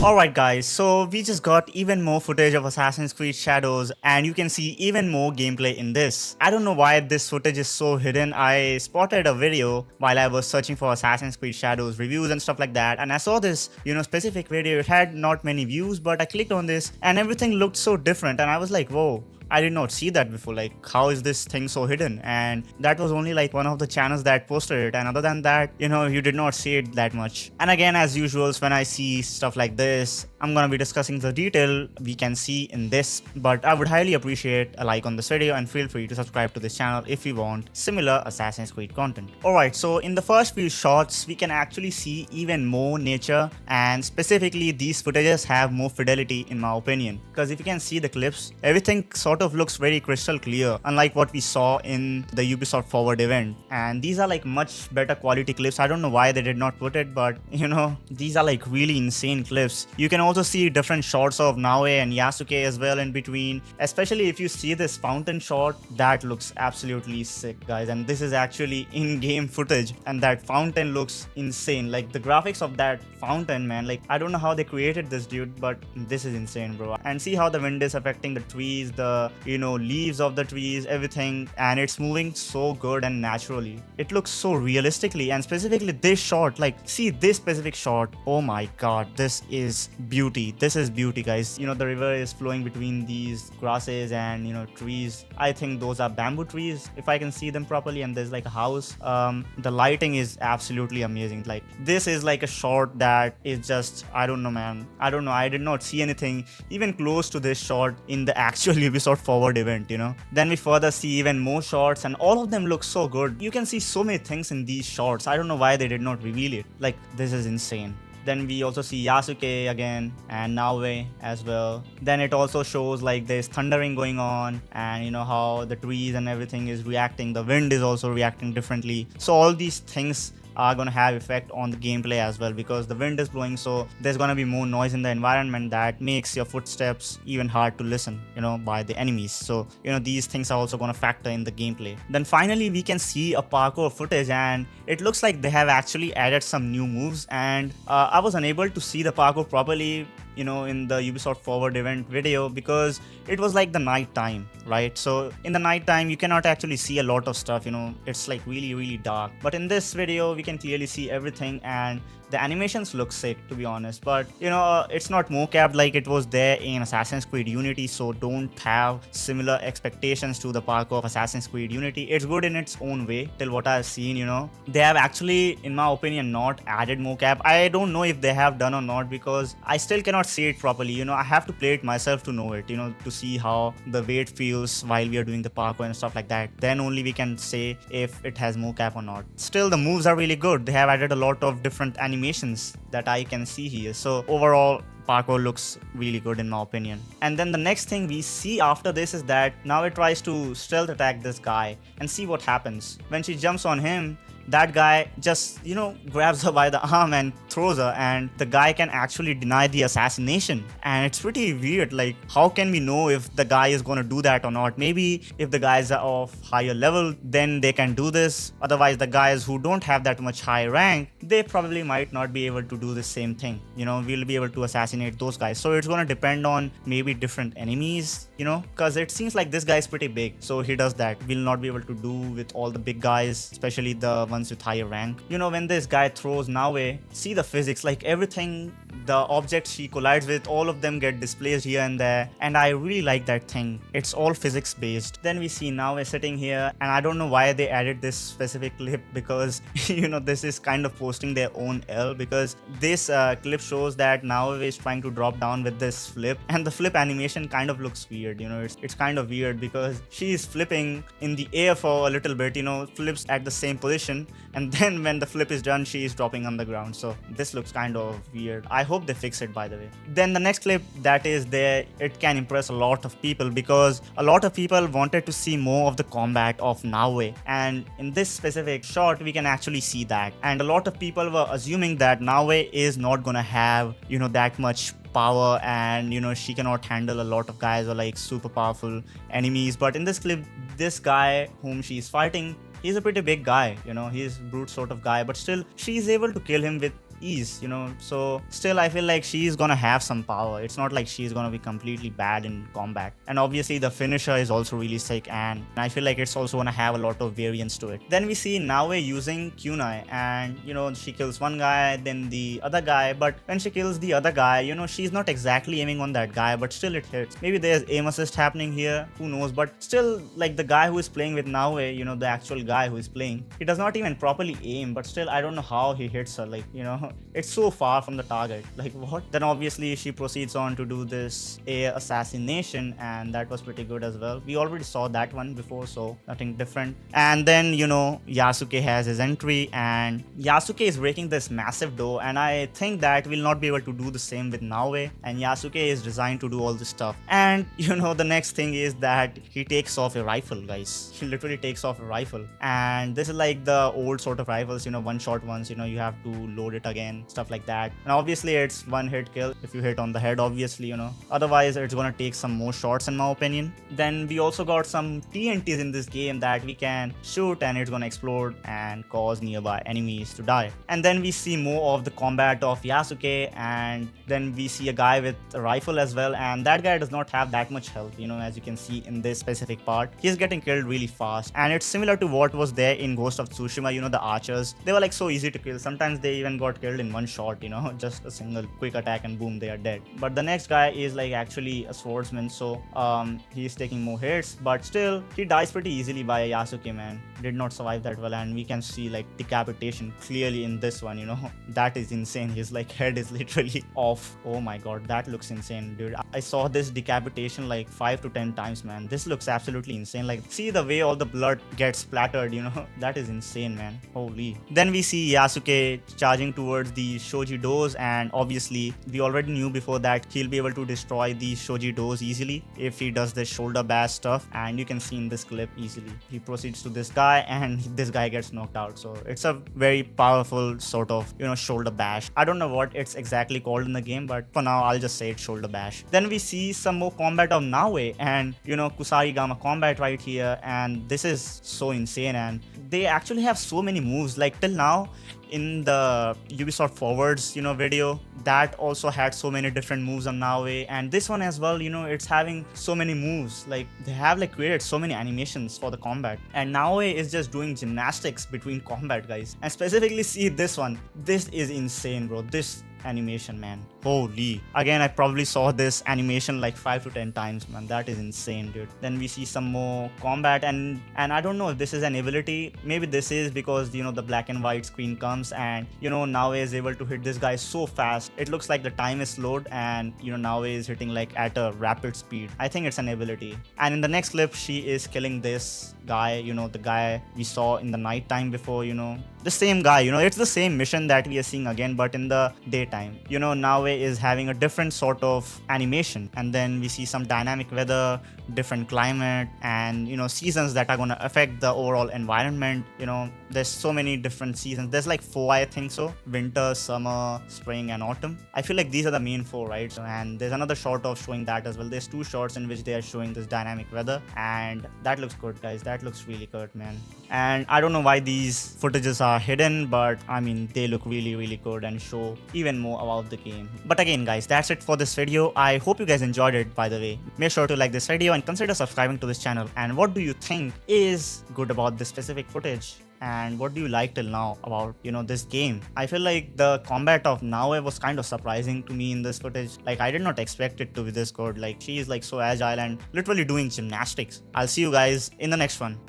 Alright guys, so we just got even more footage of Assassin's Creed Shadows and you can see even more gameplay in this. I don't know why this footage is so hidden. I spotted a video while I was searching for Assassin's Creed Shadows reviews and stuff like that, and I saw this, specific video. It had not many views, but I clicked on this and everything looked so different and I was like, whoa, I did not see that before. Like, how is this thing so hidden? And that was only like one of the channels that posted it. And other than that, you did not see it that much. And again, as usual, when I see stuff like this, I'm gonna be discussing the detail we can see in this. But I would highly appreciate a like on this video and feel free to subscribe to this channel if you want similar Assassin's Creed content. Alright, so in the first few shots, we can actually see even more nature, and specifically these footages have more fidelity in my opinion. Because if you can see the clips, everything sort of looks very crystal clear, unlike what we saw in the Ubisoft Forward event. And these are like much better quality clips. I don't know why they did not put it, but these are like really insane clips. You can also see different shots of Naue and Yasuke as well in between, especially if you see this fountain shot. That looks absolutely sick, guys, and this is actually in-game footage, and that fountain looks insane. Like the graphics of that fountain, man, like I don't know how they created this, dude, but this is insane, bro. And see how the wind is affecting the trees, the leaves of the trees, everything, and it's moving so good and naturally. It looks so realistically, and specifically this shot, like see this specific shot, oh my god, this is beauty. This is beauty, guys. The river is flowing between these grasses and trees. I think those are bamboo trees if I can see them properly, and there's like a house. The lighting is absolutely amazing. Like this is like a shot that is just, I don't know, man, I don't know, I did not see anything even close to this shot in the actual Ubisoft Forward event. Then we further see even more shots, and all of them look so good. You can see so many things in these shots. I don't know why they did not reveal it. Like this is insane. Then we also see Yasuke again and Naue as well. Then it also shows like there's thundering going on, and how the trees and everything is reacting. The wind is also reacting differently. So all these things are going to have effect on the gameplay as well, because the wind is blowing, so there's going to be more noise in the environment that makes your footsteps even hard to listen by the enemies. So these things are also going to factor in the gameplay. Then finally we can see a parkour footage, and it looks like they have actually added some new moves, and I was unable to see the parkour properly in the Ubisoft Forward event video because it was like the night time, right? So in the night time you cannot actually see a lot of stuff. It's like really dark, but in this video we can clearly see everything, and the animations look sick, to be honest. But it's not mocapped like it was there in Assassin's Creed Unity, so don't have similar expectations to the parkour of Assassin's Creed Unity. It's good in its own way till what I've seen. They have actually, in my opinion, not added mocap. I don't know if they have done or not, because I still cannot see it properly. I have to play it myself to know it, to see how the weight feels while we are doing the parkour and stuff like that. Then only we can say if it has mocap or not. Still, the moves are really good. They have added a lot of different animations that I can see here. So overall, parkour looks really good in my opinion. And then the next thing we see after this is that now it tries to stealth attack this guy, and see what happens. When she jumps on him, that guy just grabs her by the arm and throws her, and the guy can actually deny the assassination. And it's pretty weird. Like, how can we know if the guy is going to do that or not? Maybe if the guys are of higher level, then they can do this. Otherwise, the guys who don't have that much high rank, they probably might not be able to do the same thing. We'll be able to assassinate those guys. So it's going to depend on maybe different enemies, because it seems like this guy is pretty big, so he does that. We'll not be able to do with all the big guys, especially the ones with higher rank. When this guy throws Naue, see the physics, like everything, the objects she collides with, all of them get displaced here and there, and I really like that thing. It's all physics based. Then we see Naue sitting here, and I don't know why they added this specific clip, because this is kind of posting their own L, because this clip shows that Naue is trying to drop down with this flip, and the flip animation kind of looks weird. It's kind of weird because she is flipping in the air for a little bit, flips at the same position, and then when the flip is done, she is dropping on the ground. So this looks kind of weird. I hope they fix it, by the way. Then the next clip that is there, it can impress a lot of people, because a lot of people wanted to see more of the combat of Naue, and in this specific shot we can actually see that. And a lot of people were assuming that Naue is not gonna have that much power, and she cannot handle a lot of guys or like super powerful enemies. But in this clip, this guy whom she's fighting, he's a pretty big guy, he's brute sort of guy, but still she's able to kill him with ease, so still I feel like she's gonna have some power. It's not like she's gonna be completely bad in combat. And obviously the finisher is also really sick, and I feel like it's also gonna have a lot of variance to it. Then we see Naue using kunai, and she kills one guy, then the other guy, but when she kills the other guy, she's not exactly aiming on that guy, but still it hits. Maybe there's aim assist happening here, who knows, but still, like, the guy who is playing with Naue, the actual guy who is playing, he does not even properly aim, but still I don't know how he hits her. Like, it's so far from the target. Like, what? Then obviously she proceeds on to do this air assassination, and that was pretty good as well. We already saw that one before, so nothing different. And then Yasuke has his entry, and Yasuke is breaking this massive door, and I think that we'll not be able to do the same with Naue, and Yasuke is designed to do all this stuff. And the next thing is that he takes off a rifle, guys. He literally takes off a rifle, and this is like the old sort of rifles, one shot ones, you have to load it again, stuff like that. And obviously it's one hit kill if you hit on the head, obviously, otherwise it's gonna take some more shots in my opinion. Then we also got some TNTs in this game that we can shoot, and it's gonna explode and cause nearby enemies to die. And then we see more of the combat of Yasuke, and then we see a guy with a rifle as well, and that guy does not have that much health, as you can see in this specific part. He's getting killed really fast, and it's similar to what was there in Ghost of Tsushima. The archers, they were like so easy to kill. Sometimes they even got killed in one shot, just a single quick attack and boom, they are dead. But the next guy is like actually a swordsman, so he's taking more hits, but still he dies pretty easily by Yasuke, man. Did not survive that well, and we can see like decapitation clearly in this one. That is insane. His like head is literally off. Oh my god, that looks insane, dude. I saw this decapitation like 5 to 10 times, man. This looks absolutely insane. Like, see the way all the blood gets splattered, that is insane, man. Holy. Then we see Yasuke charging towards the shoji doors, and obviously we already knew before that he'll be able to destroy these shoji doors easily if he does this shoulder bash stuff, and you can see in this clip easily he proceeds to this guy, and this guy gets knocked out. So it's a very powerful sort of shoulder bash. I don't know what it's exactly called in the game, but for now I'll just say it's shoulder bash. Then we see some more combat of Naue, and Kusarigama combat right here, and this is so insane, and they actually have so many moves. Like, till now in the Ubisoft Forwards video, that also had so many different moves on Naue, and this one as well, it's having so many moves. Like, they have like created so many animations for the combat, and Naue is just doing gymnastics between combat, guys. And specifically see this one. This is insane, bro. This animation, man. Holy. Again, I probably saw this animation like 5 to 10 times, man. That is insane, dude. Then we see some more combat, and I don't know if this is an ability. Maybe this is because the black and white screen comes, and Naue is able to hit this guy so fast. It looks like the time is slowed, and Naue is hitting like at a rapid speed. I think it's an ability. And in the next clip, she is killing this guy, the guy we saw in the night time before, the same guy. It's the same mission that we are seeing again, but in the daytime. Naue is having a different sort of animation, and then we see some dynamic weather, different climate, and seasons that are going to affect the overall environment. There's so many different seasons. There's like 4, I think so: winter, summer, spring, and autumn. I feel like these are the main 4, right? And there's another shot of showing that as well. There's 2 shots in which they are showing this dynamic weather, and that looks good, guys. That looks really good, man. And I don't know why these footages are hidden, but I mean, they look really, really good and show even more about the game. But again, guys, that's it for this video. I hope you guys enjoyed it, by the way. Make sure to like this video and consider subscribing to this channel. And what do you think is good about this specific footage? And what do you like till now about this game? I feel like the combat of Naue was kind of surprising to me in this footage. Like, I did not expect it to be this good. Like, she is like so agile and literally doing gymnastics. I'll see you guys in the next one.